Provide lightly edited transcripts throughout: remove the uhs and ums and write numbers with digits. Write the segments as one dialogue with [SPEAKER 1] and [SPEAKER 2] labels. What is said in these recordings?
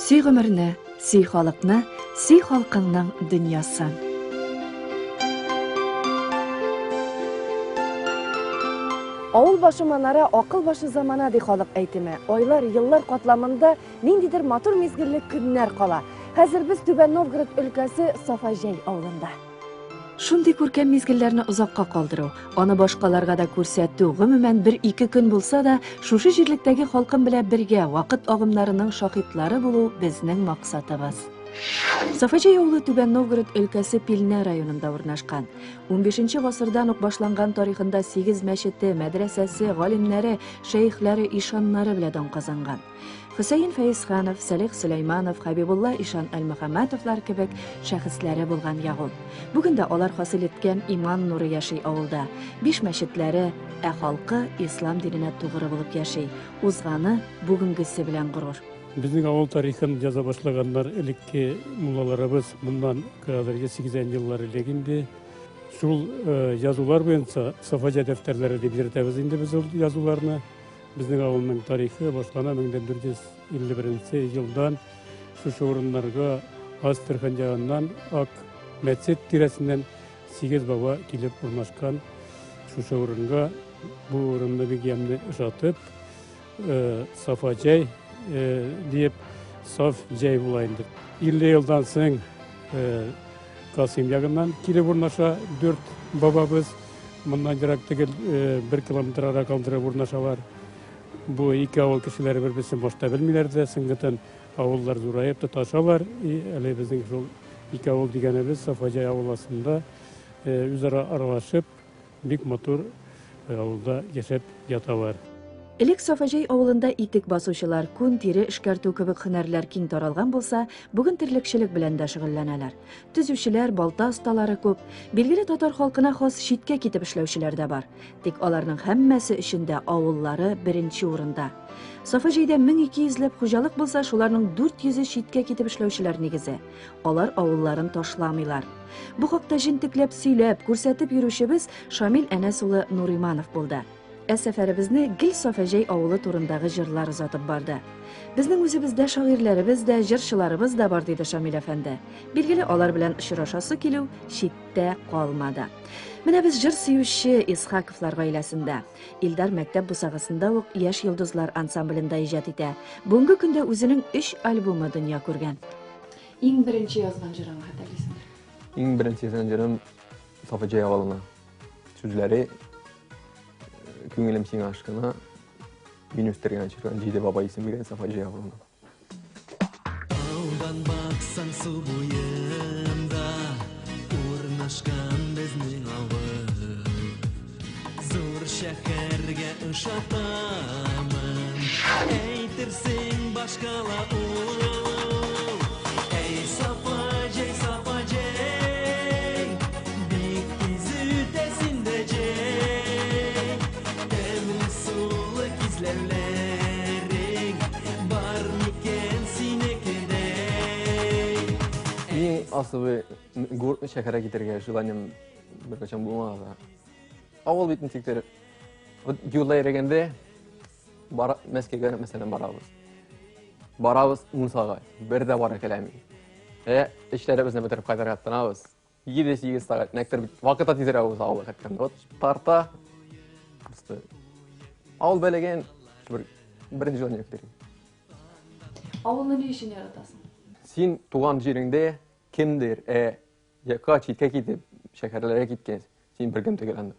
[SPEAKER 1] Сүй гомерне, сүй халыкны, сүй халкыңның дөньясын.
[SPEAKER 2] Авыл башы манара, акыл башы замана ди халык әйтеме. Айлар, еллар катламында ниндидер матур мизгилле көннәр кала. Хәзер без Түбән Новгород өлкәсе Сафаҗәй авылында.
[SPEAKER 1] Шундый күркәм мизгелләрне озакка калдыру, аны башкаларга да күрсәтү, гомумән 1-2 көн булса да, шушы җирлектәге халкым белән бергә вакыт агымнарының шаһитлары булу безнең максатыбыз. Сафаҗәй авылы Түбән Новгород өлкәсе Пилнә районында урнашкан. 15нче гасырдан ук башланган тарихында 8 мәчете, мәдрәсәсе, галимнәре, шәйхләре, ишаннары белән дан казанган. Хөсәйн Фәйзханов, Салих Сөләйманов, Хәбибулла Ишан Әл-Мөхәммәтовлар кебек шәхесләре булган ягул. Бүген дә алар хасил иткән иман нуры яши авылда. 5 мәчетләре, халкы ислам диненә тугры булып яши. Узганы бүгенгесе белән горур.
[SPEAKER 3] Безнең авыл тарихын яза башлаганнар элекке муллаларыбыз моннан хәзерге 80 еллар элек инде. Шул язулар буенча Сафаҗәй дәфтәрләре дип йөртәбез инде без ул язуларны. Безнең авылның тарихы башлана 1451 елдан шушы урыннарга Астрхан ягыннан Ак мәчет тирәсеннән 8 баба килеп урнашкан. Шушы урынга бу урынны бик ямьле ошатып Сафаҗәй дип Саф җәй була инде. 50 елдан соң Касыйм ягыннан килеп урнаша 4 бабабыз. Моннан ерак түгел 1 километр ара калдырып урнашалар. Бу ике авыл кешеләре бер-берсен башта белмиләр дә, соңгытын авыллар зурайып тоташалар. Әле безнең шул ике авыл дигәнебез Сафаҗәй авылында үзара аралашып бик матур авылда яшәп яталар.
[SPEAKER 1] Элек Сафаҗәй авылында итек басучылар, күн тире эшкәртү кебек һөнәрләр киң таралган булса, бүген терлекчелек белән дә шөгыльләнәләр. Төзүчеләр, балта осталары күп. Билгеле татар халкына хас читкә китеп эшләүчеләр дә бар. Тик аларның һәммәсе өчен авыллары беренче урында. Сафаҗәйдә 1200 ләп хуҗалык булса, шуларның 400-е читкә китеп эшләүчеләр нигезе. Алар авылларын ташламыйлар. Бу хакта җентекләп сөйләп, күрсәтеп йөрүчебез Шамил Әнәс улы Нуриманов булды. Сәфәребезне гел Сафаҗәй авылы турындагы җырлар узатып барды. Безнең үзебездә шагыйрьләребез дә, җырчыларыбыз да бар диде Шамил әфәнде. Билгеле, алар белән очрашасы килү читтә калмады. Менә без җыр сөюче Исхаковлар гаиләсендә. Илдар мәктәп бусагасында ук Яшь йолдызлар ансамблендә иҗат итә. Бүгенге көндә үзенең 3 альбомы дөнья күргән. Иң беренче язган җырың хәтерлисеңме?
[SPEAKER 4] Иң беренче язган җырым Сафаҗәй авылына. Сүзләре Күңелем сиңа ашкына, мин үстергән чирган Җиде баба исем биргән Сафаҗәй авылына.
[SPEAKER 5] Аудан баксаң су буенда, урнашкан безнең авыл. Зур шәһәргә ошатамын, әйтерсең башкала ул. Әй Сафаҗәй, Сафаҗәй, бик тиз үтәсен дә җәй. Тәмле сулы кизләүләрең бар микән синекедәй.
[SPEAKER 4] Иң асылы шәһәргә китәргә желанием беркайчан булмады. Авыл битен тиктер. Юлда йөргәндә Мәскәүгә мәсәлән барабыз. Барабыз Мусага, бер дә бара кәләми. Эшләребезне бетереп кайтарга тынабыз. 7-8 сәгать нәктер вакытта тизрәк булса авылга киткән. Вот тарта. Авыл беләгән беренче желание китер.
[SPEAKER 1] Авылны ни өчен яратасың?
[SPEAKER 4] Син туган җиреңдә кемдер, якка читкә китеп, шәһәрләргә киткән, син бер кем түгел анда.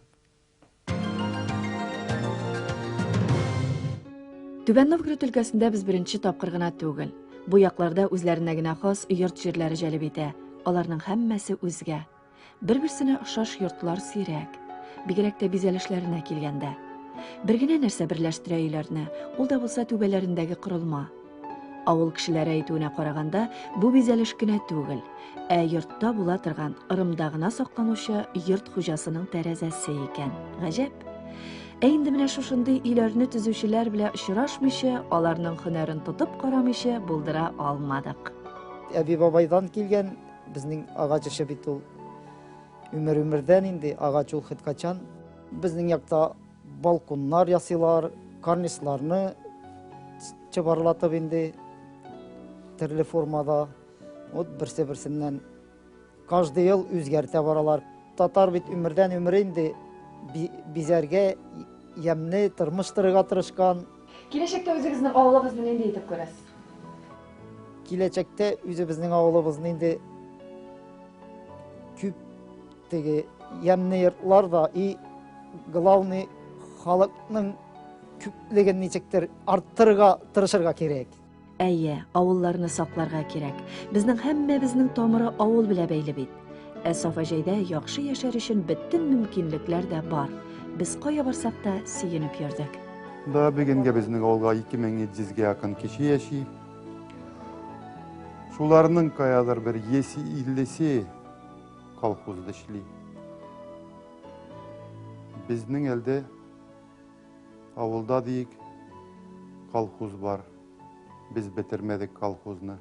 [SPEAKER 1] Түбән Новгород өлкәсендә без беренче тапкыр гына түгел. Бу якларда үзләренә генә хас йорт җирләре җәлеп итә. Аларның һәммәсе үзгә. Бер-берсенә охшаш йортлар сирәк. Бигрәк тә бизәлешләренә килгәндә. Бер генә нәрсә берләштерә өйләрне, ул да булса түбәләрендәге корылма. Авыл кешеләре әйтүенә караганда, бу бизәлеш кенә түгел, йортта була торган, ырымда гына сакланучы йорт хуҗасының тәрәзәсе икән. Гаҗәп. Инде менә шушындый өйләрне төзүчеләр белән очрашмыйча, аларның һөнәрен тотып карамыйча булдыра алмадык.
[SPEAKER 6] Әби бабайдан килгән безнең агач эше бит ул. Өмердән инде агач ул хәткачан. Безнең якта балконнар ясыйлар, карнисларны чыбарлатып инде türlü formada. O birse birsinden каждый yıl үзгәртә баралар. Татар бит өмірдән өмір инде bizerge yemni tırmıştırıga tırışkan.
[SPEAKER 1] Киләчәктә үзегезнең авылыгызны нинди итеп күрәсез?
[SPEAKER 6] Киләчәктә үзебезнең авылыбызны инде күп теге yemni йортлар да и главный халыкның күплеген ничектер арттырырга тырышырга кирәк.
[SPEAKER 1] Әйе, авылларны сакларга кирәк. Безнең һәммәбезнең тамыры авыл белән бәйле бит. Сафаҗәйдә яхшы яшәр өчен бөтен мөмкинлекләр дә бар. Без кая барсак та сөенеп йөрдек.
[SPEAKER 7] Да, бүгенге безнең авылга 2700-гә якын кеше яши. Шуларның каядыр бер 50-се колхозда эшли. Безнең әлдә авылда дик колхоз бар. Biz bitirmedik kolxozunu.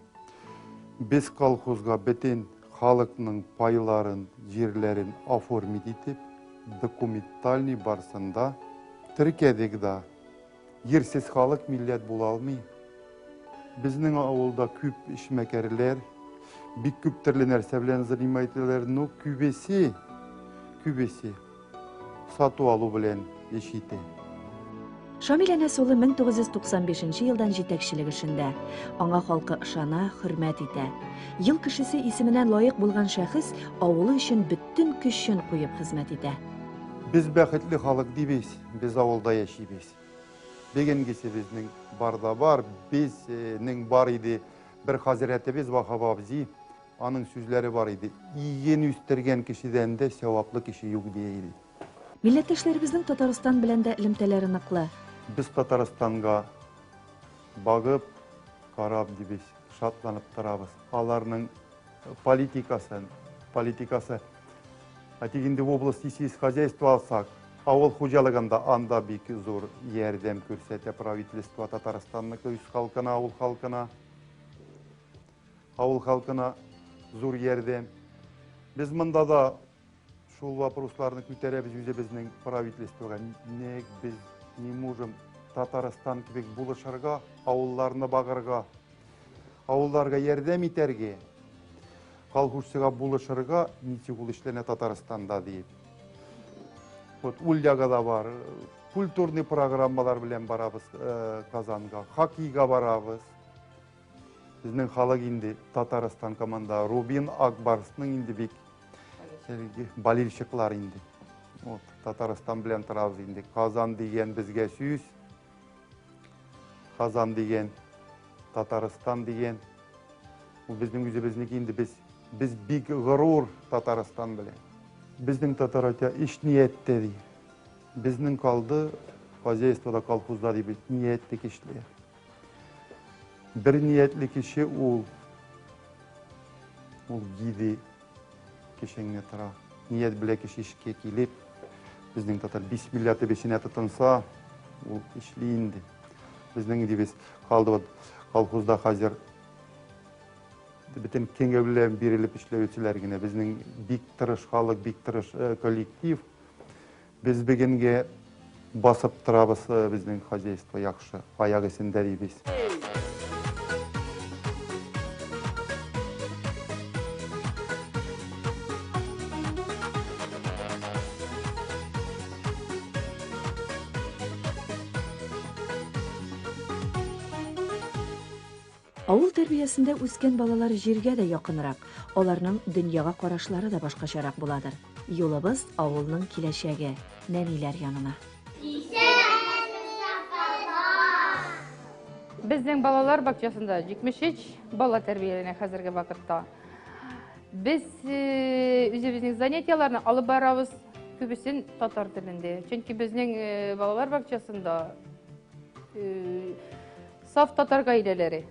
[SPEAKER 7] Biz kolxozga bütün halkının payların, yerlerin оформить etip, документальный барсында Türkiye'deki da yersiz halk millet bula almay. Bizning avulda küp işmekerler, bir küp türlü нәрсе белән занимательler, но kübesi сату алу белән яшите.
[SPEAKER 1] Шамил әнәс улы 1995 елдан җитәкчелек эшендә. Аңа халкы ышана, хөрмәт итә. Ел кешесе исеменә лаек булган шәхес авылы өчен бөтен көчен куеп хезмәт итә.
[SPEAKER 7] Biz бәхетле халык дибез, biz авылда яшибез. Дегенгесе безнең барда бар, безнең бар иде бер хәзрәтебез Вахап абзый, аның сүзләре бар иде. Иген үстергән кешедән дә саваплы кеше юк диде.
[SPEAKER 1] Милләттәшләребезнең Татарстан белән дә элемтәләре ныклы.
[SPEAKER 7] Biz Татарстанга багып, карап дибез, шатланып торабыз. Аларның политикасы Атигинде области сельскохозяйство алсак, авыл хуҗалыгында анда бик зур ярдәм күрсәтә правительство Татарстанның үз халкына, авыл халкына зур ярдәм. Без монда да шул вопросларны күтәрәбез үзебезнең правительствога. Ник без не можем Татарстан кебек булышырга, авылларны багырга, авылларга ярдәм итәргә, колхозчыга булышырга, ничек ул эшләнә Татарстанда дип. Вот Ульяга да бар, культурный программалар белән барабыз Казанга, хоккейга барабыз. Безнең халык инде Татарстан команда Рубин Акбарсның инде бик болельщиклар инде. Вот Татарстан белән торабыз инде. Казан дигән безгә сүз. Казан дигән, Татарстан дигән. Ул безнең үзебезнеке инде biz бик горур Татарстан белән. Безнең татарча иш ниятте ди. Безнең калды хозяйствода, колхозда дип ниятте кишләр. Бер ниятли кеше ул гиде кешеңне тора. Ният белән кеше ишкә килеп, безнең татар бисмилла тәбешенә тотынса, ул эшли инде. Безнең дибез калды колхозда хәзер бөтен кеңгә белән бирелеп эшләүчеләр генә. Безнең бик тырыш халык, бик тырыш коллектив. Без бүгенгә басып торабыз, безнең хозяйство яхшы, аяк өстендә дибез.
[SPEAKER 1] Авыл тәрбиясендә үскән балалар җиргә дә якынрак, аларның дөньяга карашлары да башкачарак буладыр. Юлыбыз авылның киләчәге, нәниләр янына.
[SPEAKER 8] Безнең балалар бакчасында 73 бала тәрбияләнә хәзерге вакытта. Без үзебезнең занятияларны алып барабыз, күбесен татар телендә. Чөнки безнең балалар бакчасында саф татар гаиләләре.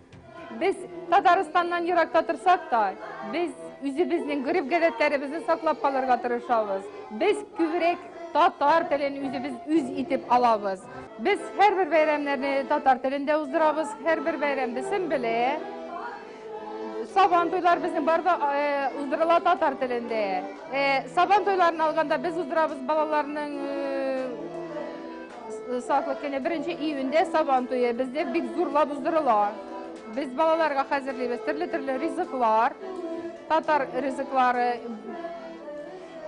[SPEAKER 8] Biz Татарстаннан еракта торсак та, biz үзебезнең гәрәп-гадәтләребезне саклап калырга тырышабыз. Без күбрәк татар телен үзебез үз итеп алабыз. Без һәрбер бәйрәмнәрне татар телендә уздырабыз, һәрбер бәйрәм бесен белә. Сабан туйлар безнең барда уздырыла татар телендә. Сабан туйларын алганда без уздырабыз балаларның саклык көне 1 июньдә сабан туе бездә бик зурлап уздырыла. Biz balalarga hazırlayız türlü rızıklar, Tatar rızıkları,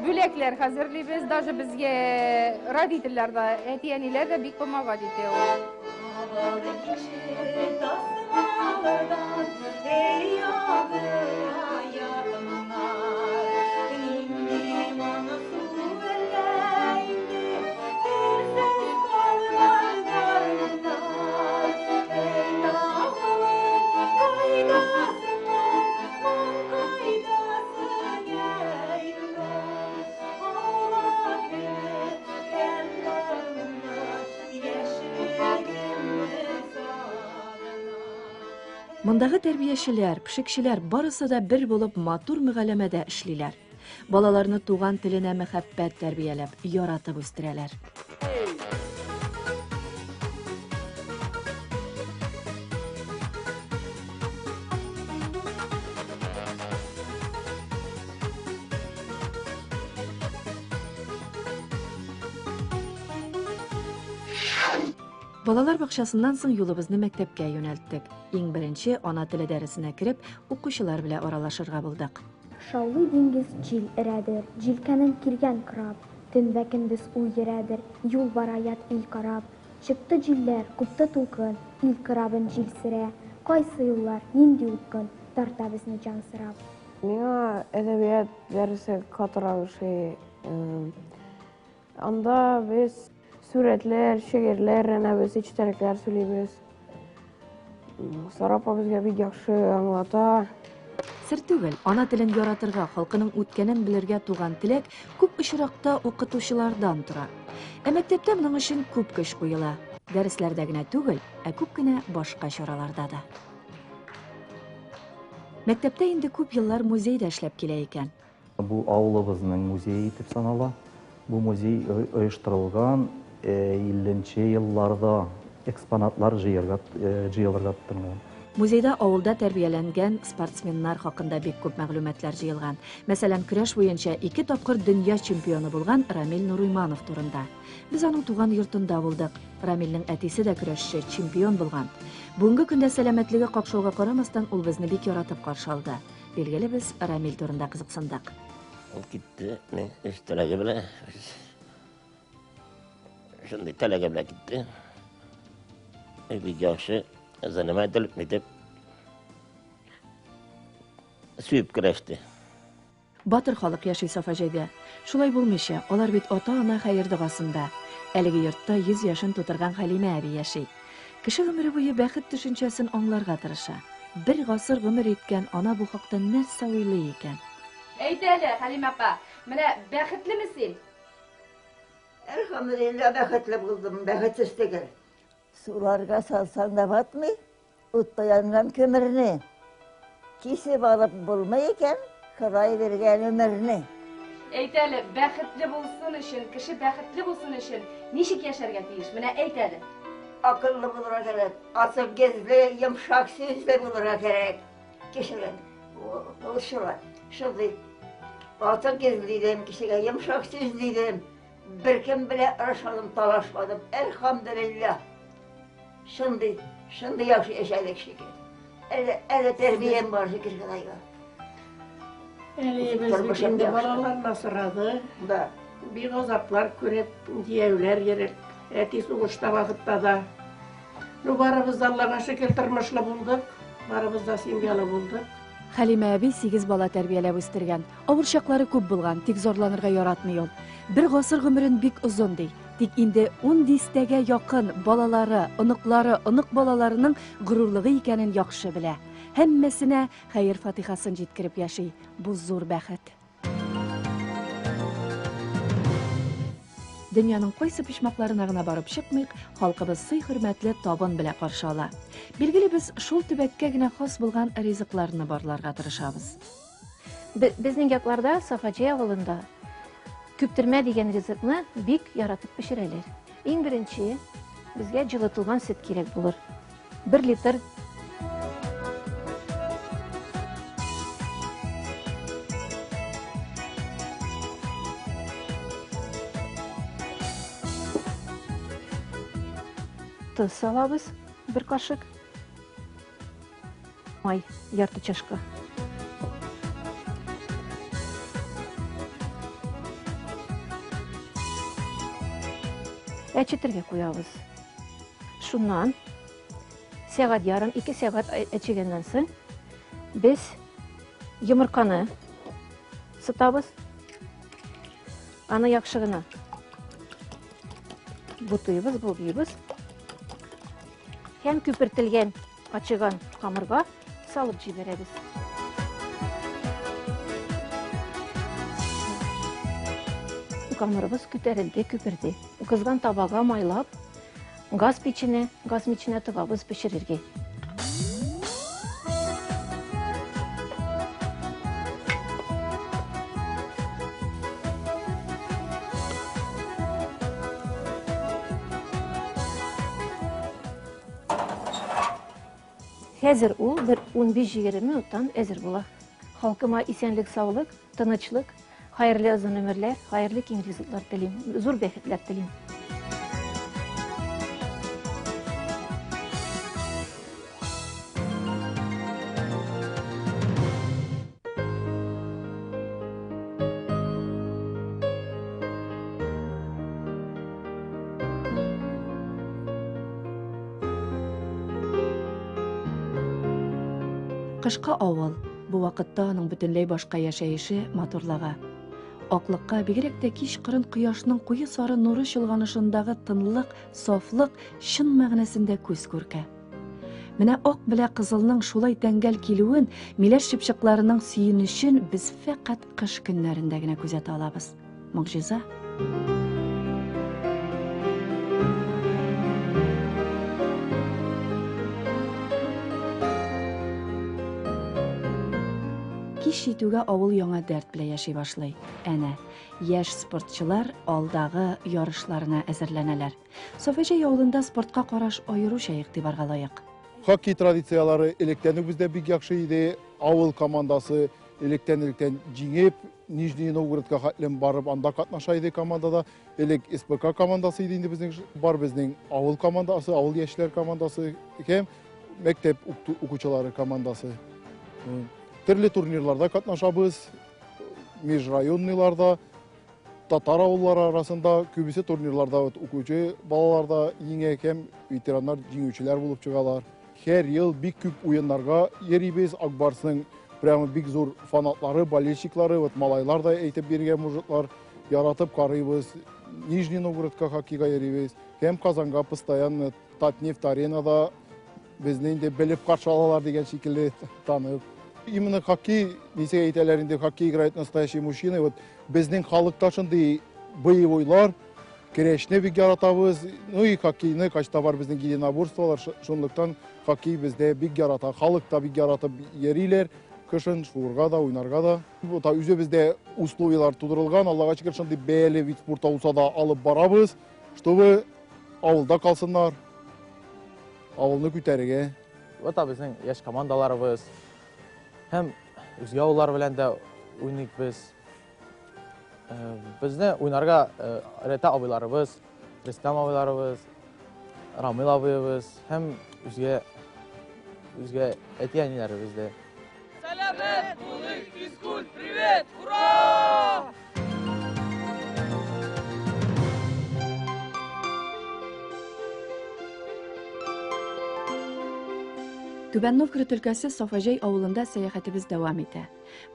[SPEAKER 8] bülekler hazırlayız. Даже bizge родительler de, etiyeniler de büyük pomagad ediyor.
[SPEAKER 1] Мындагы тәрбиячеләр, пешекчеләр барысы да бер булып матур мөгамәләдә эшлиләр. Балаларны туган теленә мәхәббәт тәрбияләп, яратып үстерәләр. Балалар бакчасыннан соң юлыбызны мәктәпкә юнәлттек. Иң беренче ана теле дәресенә кереп, укучылар белән аралашырга булдык.
[SPEAKER 9] Шаулы диңгез җил эрәдер, җилкәнең килгән краб. Төн вә көндез уй йөрәдер, юл бара ят ил карап. Чыкты җилләр, купты тулкын, ил крабын җил сөрә. Кайсы юллар, нинди упкын, тарта безне җан сырап.
[SPEAKER 2] Миңа әдәбият дәресе катырагышы. Анда без сүрәтләр, шигырьләр, без ичтәрекләр сөйлибез. Сарапа безгә бик яхшы аңлата.
[SPEAKER 1] Сер түгел, ана телен яратырга, халкының үткәнен белергә туган теләк күп очракта укытучылардан тора. Мәктәптә моның өчен күп көч куела. Дәресләрдә генә түгел, күп кенә башка чараларда да. Мәктәптә инде күп еллар музейда эшләп килә икән.
[SPEAKER 10] Бу авылыбызның музее итеп санала. Бу музей оештырылган 50нче елларда экспонатлар җыелырга тотынган.
[SPEAKER 1] Музейда авылда тәрбияләнгән спортсменнар хакында бик күп мәгълүматлар җыелган. Мәсәлән, көрәш буенча 2 тапкыр дөнья чемпионы булган Рамил Нуриманов турында. Без аның туган йортында булдык. Рамилнең әтисе дә көрәшче, чемпион булган. Бүгенге көндә сәламәтлеге какшауга карамастан ул безне бик яратып каршы алды. Билгеле, без Рамил турында кызыксындык.
[SPEAKER 11] Ул китте, мен теләге белән. Шундый теләге белән китте. Бик яхшы занимать итеп сөйіп көрәште.
[SPEAKER 1] Батыр халык яши Сафаҗәйдә. Шулай булмыйча, алар бит ата-ана хәер дугасында. Әлеге йортта 100 яшын тутырган Хәлимә әби яши. Кеше гомере буе бәхет төшенчәсен аңларга тырыша. Бер гасыр гомер иткән ана бу хакта нәрсә уйлый икән?
[SPEAKER 8] Әйт әле, Хәлимә апа, менә бәхетлеме син?
[SPEAKER 12] Elhamdülillah бәхетле булдым, бәхетсез түгел. Сурарга салсаң да батмый, утта янган көмірне. Кисеп алып булмый икән, Ходай бергән өмерне.
[SPEAKER 8] Әйт әле, бәхетле булсын өчен, кеше бәхетле булсын өчен ничек яшәргә тиеш? Менә әйт әле.
[SPEAKER 12] Акыллы булырга кирәк, асык гезле, йомшак сүзле булырга кирәк. Кешегә ул шулай. Шундый асык гезлидем, кешегә йомшак сүзлидем. Беркем белән ырышалым, талашмадым. Элхамдülillah. Шундый яхшы яшәдек шикелле. Әле тәрбиям бар шикелле Худайга.
[SPEAKER 13] Әле без инде балаларны сорады.
[SPEAKER 12] Да.
[SPEAKER 13] Бик азаплар күреп, диявләр йөреп, әти сугышта вакытта да. Барыбыз Аллага шөкер тормышлы булдык, барыбыз да семьялы булдык.
[SPEAKER 1] Хәлимә әби 8 бала тәрбияләп үстергән. Авыр чаклары күп булган, тик зарланырга яратмый ул. Бер гасыр гомерен бик озын ди. Тик инде 10 дистәгә якын балалары, онык балаларының горурлыгы икәнен яхшы белә. Һәммәсенә хәер фатихасын җиткереп яши. Бу зур бәхет. Дөньяның кайсы почмакларына гына барып чыкмыйк, халкыбыз сый-хөрмәтле табын белән каршы ала. Билгеле, без шул төбәккә генә хас булган ризыкларны барларга тырышабыз.
[SPEAKER 14] Безнең якларда, Сафаҗәй авылында, күптөрмә дигән ризыкны бик яратып пешерәләр. Иң беренче безгә җылытылган сөт кирәк булыр. 1 литр тыз салабыз, 1 кашык. Май, ярты чашка. Әчетергә куябыз. Шуннан сәгать ярым, 2 сәгать әчегәннән соң без йомырканы сытабыз. Аны яхшы гына бутыйбыз, булгыйбыз. Һәм күпертелгән ачыган камырга салып җибәрәбез. Камырыбыз күтәрелде, күперде. Кызган табага майлап, газ миченә тыгабыз пешерергә. Хәзер ул 15-20 минуттан әзер була. Халкыма исәнлек, саулык, тынычлык, хайырлы озын ömürләр, хайырлы киң ризыклар телим, зур бәхетләр телим.
[SPEAKER 1] Кышкы авыл, бу вакытта аның бөтенләй башка яшәеше матурлыгы. Аклыкка, бигрәк тә кич кырын кояшның куе сары нуры чолганышындагы тынлык, сафлык чын мәгънәсендә күз күркә. Менә ак белә кызылның шулай тәңгәл килүен, миләш чыпчыкларының сөенечен без фәкать кыш көннәрендә генә күзәтә алабыз. Могҗиза. Кич җитүгә авыл яңа дәрт белән яши башлый. Әнә, яшь спортчылар алдагы ярышларына әзерләнәләр. Софаҗай авылында спортка караш аеруча игътибарга лаек.
[SPEAKER 7] Хоккей традициялары электән үк бездә бик яхшы иде. Авыл командасы электән җиңеп, Нижний Новгородка хәтлем барып, анда катнаша иде командада. Элек СПК командасы иде инде безнең авыл командасы, авыл яшьләр командасы һәм мәктәп укучылары командасы. Төрле турнирларда катнашабыз, межрайонныйларда, татар авыллары арасында күбесе турнирларда укучы балаларда еңә һәм ветераннар җиңүчеләр булып чыгалар. Һәр ел бик күп уеннарга йөрибез. Акбарсның прямо бик зур фанатлары, болельщиклары, малайлар да әйтеп биргән мужиклар яратып карыйбыз. Нижний Новгородка хоккейга йөрибез. Һәм Казанга постоянно Татнефть-аренада безне инде белеп каршы алалар дигән шикелле танып. Именно хоккей, нисә әйтәләр инде, хоккей играет настоящий мужчина. Безнең халыкта шундый боевойлар, көрәшне бик яратабыз. И хоккейны качта бар безнең единоборстволар, шунлыктан хоккей бездә бик ярата. Халыкта бик яратып йөриләр, кышын шуырга да, уйнарга да. Та үзе бездә условиялар тудырылган, Аллага шөкер, шундый бәяле вид спорта булса да алып барабыз, чтобы авылда калсыннар, авылны күтәрергә.
[SPEAKER 15] Безнең яшь командаларыбыз һәм үзгә авыллар белән дә уйныйк без. Безне уйнарга Рета абыйларыбыз, Рөстәм абыйларыбыз, Рамил абыебыз һәм үзгә әти-әниләребез дә.
[SPEAKER 5] Сәламәт булыйк, физкульт, привет, ура!
[SPEAKER 1] Түбән Новгород өлкәсе Софаҗай авылында сәяхәтебез дәвам итә.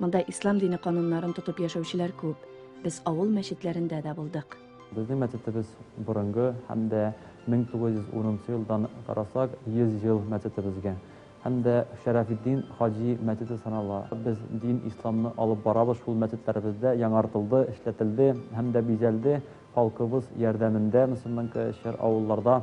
[SPEAKER 1] Монда ислам дине кануннарын тотып яшәүчеләр күп. Без авыл мәчетләрендә дә булдык.
[SPEAKER 10] Безнең мәчетебез борынгы һәм дә 1910 елдан карасак 100 ел мәчетебезгә. Һәм дә Шәрәфетдин Хаҗи мәчете санала. Без дин исламны алып барабыз, шул мәчетләребездә яңартылды, эшләтелде һәм дә бизәлде. Халкыбыз ярдәмендә мөселман кешеләр авылларда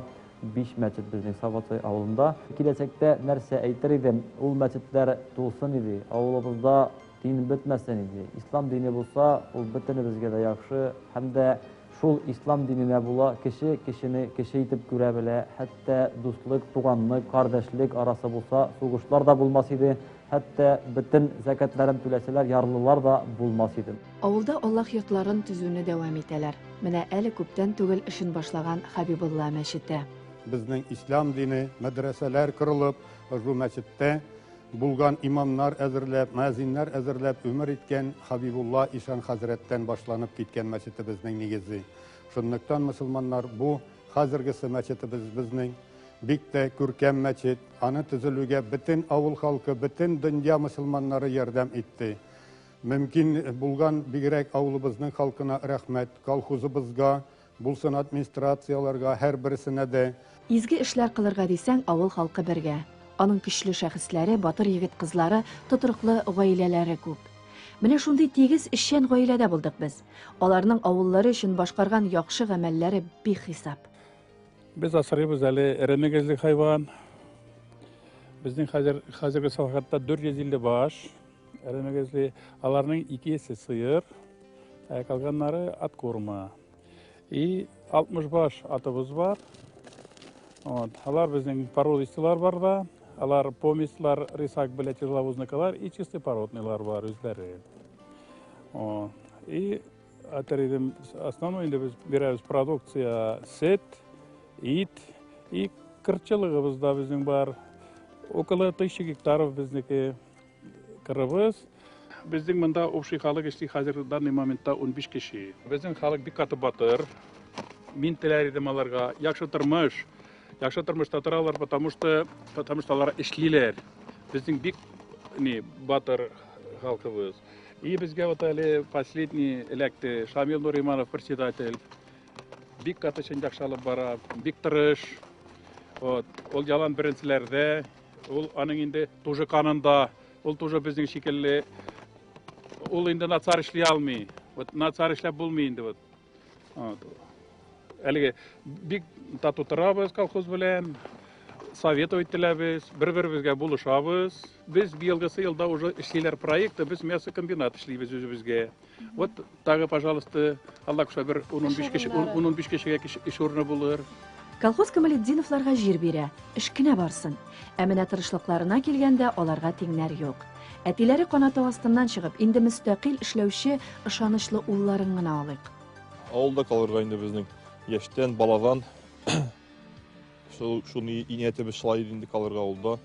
[SPEAKER 10] 5 мәчет безнең Софаҗай авылында. Киләчәктә нәрсә әйтер идем, ул мәчетләр тулсын иде. Авылыбызда дин бетмәсен иде. Ислам дине булса, ул бөтенебезгә дә яхшы. Һәм дә шул ислам диненә була, кешене кеше итеп күрә белә. Хәтта дуслык, туганлык, кардәшлек арасы булса, сугышлар да булмас иде. Хәтта бөтен закатларын түләсәләр, ярлылар да булмас иде.
[SPEAKER 1] Авылда Аллаһ йортларын төзүне дәвам итәләр. Менә әле күптән түгел эшен башлаган Хәбибулла мәчете.
[SPEAKER 16] Безнең ислам дине мәдрәсәләр корылып, шу мәчеттә булган имамнар әзерләп, мәзиннәр әзерләп өмір иткән Хабибулла Ишан хәзрәттән башланып киткән мәчетебезнең нигезе. Шунлыктан мөселманнар бу хәзергесе мәчетебез безнең бик тә күркәм мәчет. Аны төзелүгә бөтен авыл халкы, бөтен дөнья мөселманнары ярдәм итте. Мөмкин булган бигрәк авылыбызның халкына рәхмәт, колхозыбызга, булсын администрацияларга, һәр берсенә дә.
[SPEAKER 1] Изге эшләр кылырга дисәң, авыл халкы бергә. Аның көчле шәхесләре, батыр егет кызлары, тотрыклы гаиләләре күп. Менә шундый тигез эшчән гаиләдә булдык без. Аларның авыллары өчен башкарган яхшы гамәлләре бихисап.
[SPEAKER 3] Без асрыйбыз әле эремегезлек хайван. Безнең хәзерге сәгатьтә 450 баш. Эремегезле аларның 2 сыер, калганнары ат корма. И 60 баш атыбыз бар. Алар безнең породистылар бар да. Алар помислар, рисак белән тяжеловозникалар и чисты породныйлар бар үзләре. И атеридем основной инде без бирәбез продукция сет, ит и кырчылыгыбыз да безнең бар. Около 1000 гектаров безнеке кырыбыз. Безнең монда общий халык эшли хәзер данный моментта 15 кеше. Безнең халык бик каты батыр. Мин теләр идем аларга яхшы тормыш. Яхшы тормышта торалар, потому что алар эшлиләр. Безнең бик батыр халкыбыз. И безгә вот әле последний эләкте Шамил Нуриманов председатель. Бик каты өчен яхшылап бара, бик тырыш. Ул ялан беренчеләрдә, ул аның инде тоже канында, ул тоже безнең шикелле. Ул инде нацар эшли алмый. Вот нацар эшләп булмый инде вот. Әлеге бик тату торабыз колхоз белән, советовать ителәбез, бер-беребезгә булышабыз. Без елгысы елда уже эшлиләр проекты, без мясокомбинат эшлибез үзебезгә. Вот тагы, пожалуйста, Алла күрсә бер 15 кешегә эш урыны булыр.
[SPEAKER 1] Колхоз Камалетдиновларга җир бирә, эш кенә барсын. Ә менә тырышлыкларына килгәндә аларга тиңнәр юк. Әтиләре канаты астыннан чыгып, инде мөстәкыйль эшләүче, ышанычлы улларын гына алыйк.
[SPEAKER 17] Авылда калырга инде безнең яшьтән, баладан шуны иниятебез шулай инде калырга авылда.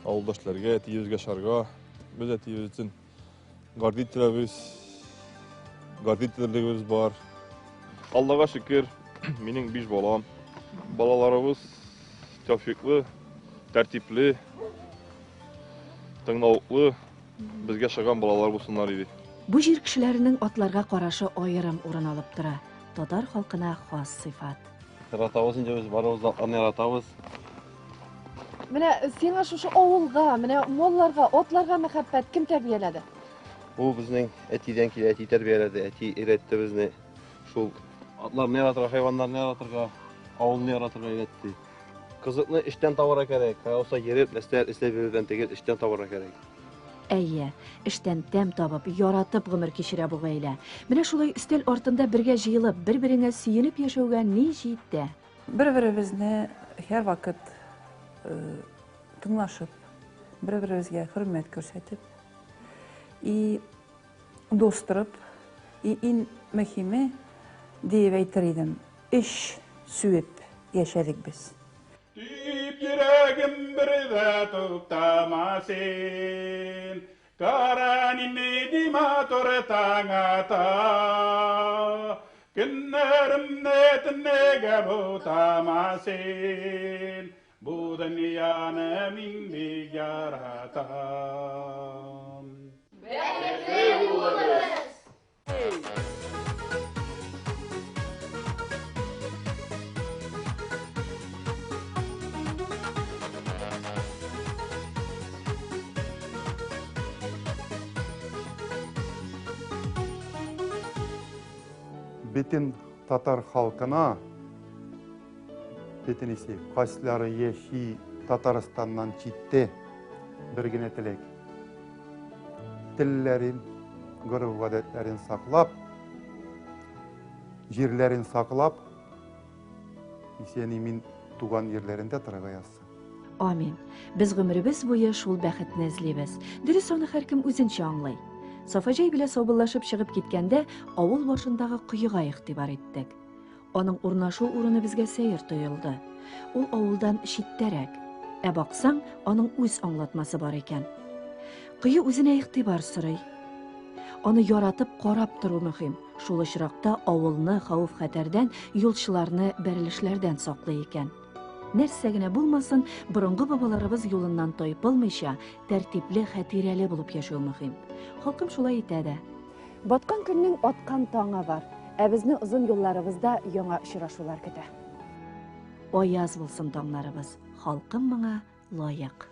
[SPEAKER 17] Авылдашларга, әтиебезгә шарга, без әтиебез өчен гордителебез бар. Аллага шөкер, минең 5 балам. Балаларыбыз тәүфиклы, тәртипле, тыңлауклы, безгә шаган балалар булсыннар иде.
[SPEAKER 1] Бу җир кешеләренең атларга карашы аерым урын алып тора. Татар халкына хас сыйфат.
[SPEAKER 18] Яратабыз инде без барыбыз атларны яратабыз.
[SPEAKER 2] Менә сиңа шушы авылга, менә малларга, атларга мәхәббәт кем тәрбияләде?
[SPEAKER 18] Бу безнең әтидән килә, әти тәрбияләде, әти өйрәтте безне. Шул атларны яратырга, хайваннарны яратырга, авылны яратырга өйрәтте. Кызыкны эштән табарга кирәк. Кайсы йөреп, нәрсәләр эшләп йөргән түгел, эштән табарга кирәк.
[SPEAKER 1] Әйе, эштән тәм табып, яратып гомер кичерә бу гаилә. Менә шулай өстәл артында бергә җыелып, бер-береңә сөенеп яшәүгә ни җитте?
[SPEAKER 19] Бер-беребезне һәр вакыт тыңлашып, бер-беребезгә хөрмәт күрсәтеп, и достырып, и иң мөһиме дип әйтер идем, эш сөеп яшәдек без.
[SPEAKER 3] Yürəgim birdə tuqtamasın, qaran innidima tortangata, günlərim netnəgə butamasın, bu dünyanı mindik yaratan. Bərəkli oluruz!
[SPEAKER 7] Бетін татар халқына, бетін есе, қайсылары еші Татарстаннан читте біргіне тілек. Тіллерін, ғұрып-ғадетлерін сақлап, жерлерін сақлап, есені туған ерлерінде тұрға ясы.
[SPEAKER 1] Амин. Біз ғөмірібіз бойы шул бәхетне эзлибез. Дөрес аны һәркем үзенчә аңлый. Сафаҗай белән саубыллашып чыгып киткәндә, авыл башындагы коега игътибар иттек. Аның урнашу урыны безгә сәер тоелды. Ул авылдан читтәрәк. Ә баксаң, аның үз аңлатмасы бар икән. Кые үзенә игътибар сорый. Аны яратып карап тору мөһим. Шул очракта авылны хәвеф-хәтәрдән, юлчыларны бәрелешләрдән саклый икән. Нәрсә генә булмасын, борынгы бабаларыбыз юлыннан тайпылмыйча, тәртипле, хәтирәле булып яшәү мөһим. Халкым шулай итә дә.
[SPEAKER 2] Баткан көннең аткан таңы бар, ә безне озын юлларыбызда яңа очрашулар көтә.
[SPEAKER 1] Аяз булсын таңнарыбыз, халкым моңа лайык.